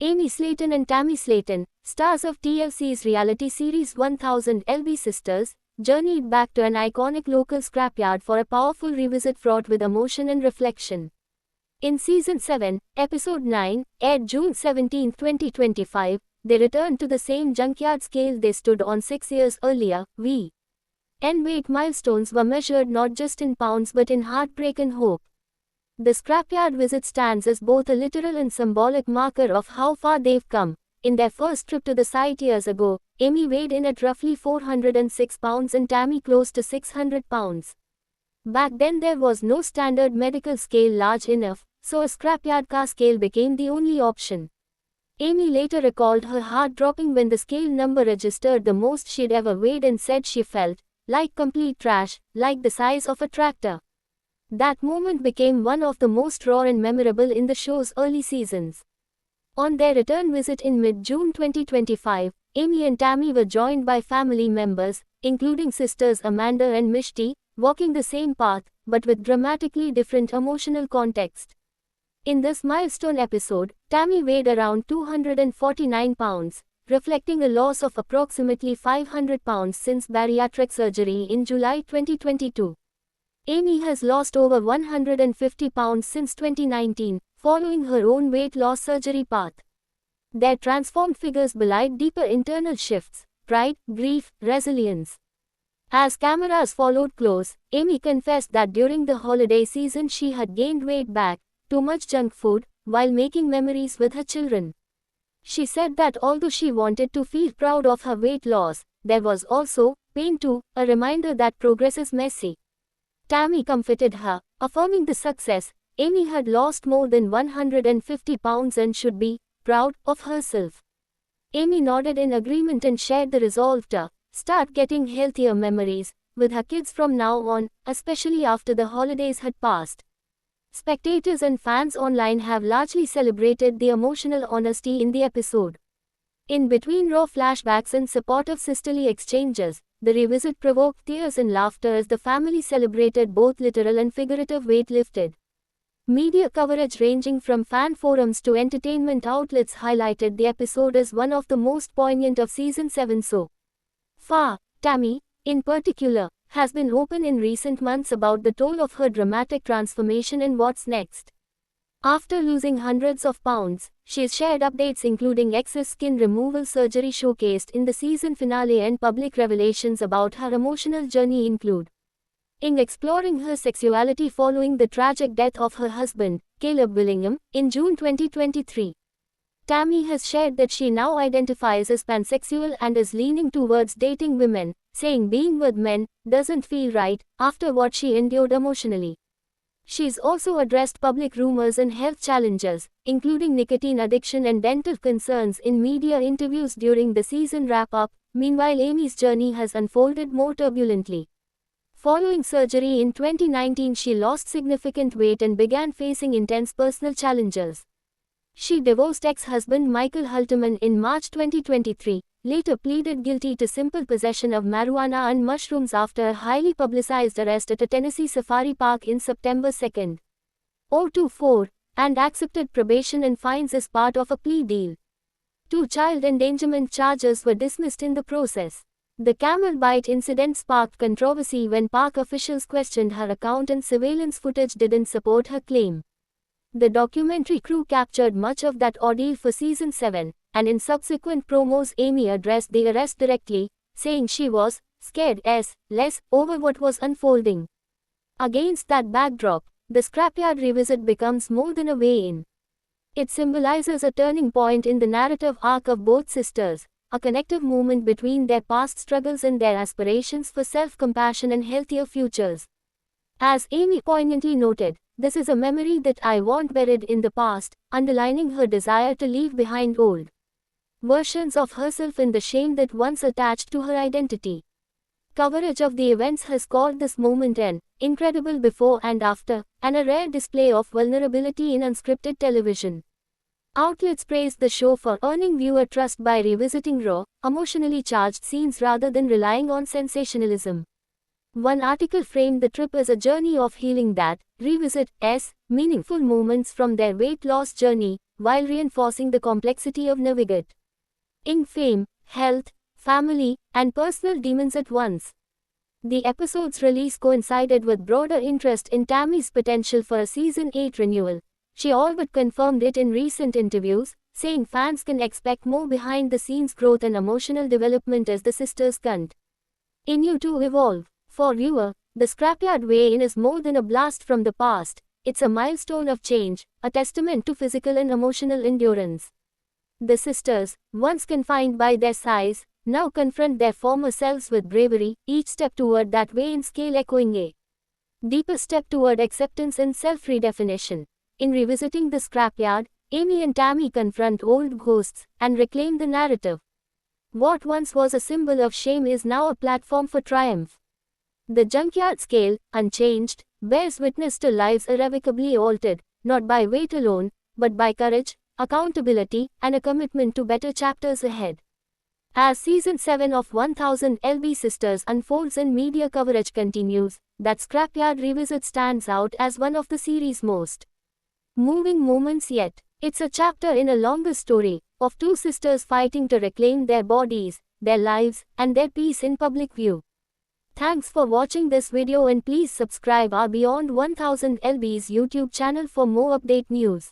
Amy Slayton and Tammy Slayton, stars of TLC's reality series 1000 LB Sisters, journeyed back to an iconic local scrapyard for a powerful revisit fraught with emotion and reflection. In Season 7, Episode 9, aired June 17, 2025, they returned to the same junkyard scale they stood on 6 years earlier. Weight milestones were measured not just in pounds but in heartbreak and hope. The scrapyard visit stands as both a literal and symbolic marker of how far they've come. In their first trip to the site years ago, Amy weighed in at roughly 406 pounds and Tammy close to 600 pounds. Back then there was no standard medical scale large enough, so a scrapyard car scale became the only option. Amy later recalled her heart dropping when the scale number registered the most she'd ever weighed and said she felt like complete trash, like the size of a tractor. That moment became one of the most raw and memorable in the show's early seasons. On their return visit in mid-June 2025, Amy and Tammy were joined by family members, including sisters Amanda and Mishti, walking the same path, but with dramatically different emotional context. In this milestone episode, Tammy weighed around 249 pounds, reflecting a loss of approximately 500 pounds since bariatric surgery in July 2022. Amy has lost over 150 pounds since 2019, following her own weight loss surgery path. Their transformed figures belied deeper internal shifts, pride, grief, resilience. As cameras followed close, Amy confessed that during the holiday season she had gained weight back, too much junk food, while making memories with her children. She said that although she wanted to feel proud of her weight loss, there was also pain too, a reminder that progress is messy. Tammy comforted her, affirming the success. Amy had lost more than 150 pounds and should be proud of herself. Amy nodded in agreement and shared the resolve to start getting healthier memories with her kids from now on, especially after the holidays had passed. Spectators and fans online have largely celebrated the emotional honesty in the episode. In between raw flashbacks and supportive sisterly exchanges, the revisit provoked tears and laughter as the family celebrated both literal and figurative weight lifted. Media coverage ranging from fan forums to entertainment outlets highlighted the episode as one of the most poignant of Season 7 so far. Tammy, in particular, has been open in recent months about the toll of her dramatic transformation and what's next. After losing hundreds of pounds, she's shared updates including excess skin removal surgery showcased in the season finale and public revelations about her emotional journey include exploring her sexuality following the tragic death of her husband, Caleb Willingham, in June 2023. Tammy has shared that she now identifies as pansexual and is leaning towards dating women, saying being with men doesn't feel right after what she endured emotionally. She's also addressed public rumors and health challenges, including nicotine addiction and dental concerns in media interviews during the season wrap-up. Meanwhile, Amy's journey has unfolded more turbulently. Following surgery in 2019, she lost significant weight and began facing intense personal challenges. She divorced ex-husband Michael Halterman in March 2023, later pleaded guilty to simple possession of marijuana and mushrooms after a highly publicized arrest at a Tennessee safari park in September 2, 2024, and accepted probation and fines as part of a plea deal. 2 child endangerment charges were dismissed in the process. The camel bite incident sparked controversy when park officials questioned her account and surveillance footage didn't support her claim. The documentary crew captured much of that ordeal for Season 7, and in subsequent promos Amy addressed the arrest directly, saying she was scared less over what was unfolding. Against that backdrop, the scrapyard revisit becomes more than a way-in. It symbolizes a turning point in the narrative arc of both sisters, a connective moment between their past struggles and their aspirations for self-compassion and healthier futures. As Amy poignantly noted, "This is a memory that I want buried in the past," underlining her desire to leave behind old versions of herself and the shame that once attached to her identity. Coverage of the events has called this moment an incredible before and after, and a rare display of vulnerability in unscripted television. Outlets praised the show for earning viewer trust by revisiting raw, emotionally charged scenes rather than relying on sensationalism. One article framed the trip as a journey of healing that revisits meaningful moments from their weight loss journey, while reinforcing the complexity of navigating fame, health, family, and personal demons at once. The episode's release coincided with broader interest in Tammy's potential for a season 8 renewal. She all but confirmed it in recent interviews, saying fans can expect more behind-the-scenes growth and emotional development as the sisters continue to evolve. For viewer, the Scrapyard weigh-in is more than a blast from the past. It's a milestone of change, a testament to physical and emotional endurance. The sisters, once confined by their size, now confront their former selves with bravery, each step toward that weigh-in scale echoing a deeper step toward acceptance and self-redefinition. In revisiting the Scrapyard, Amy and Tammy confront old ghosts and reclaim the narrative. What once was a symbol of shame is now a platform for triumph. The Junkyard scale, unchanged, bears witness to lives irrevocably altered, not by weight alone, but by courage, accountability, and a commitment to better chapters ahead. As Season 7 of 1000 LB Sisters unfolds and media coverage continues, that Scrapyard revisit stands out as one of the series' most moving moments yet. It's a chapter in a longer story, of two sisters fighting to reclaim their bodies, their lives, and their peace in public view. Thanks for watching this video and please subscribe our Beyond 1000 LB's YouTube channel for more update news.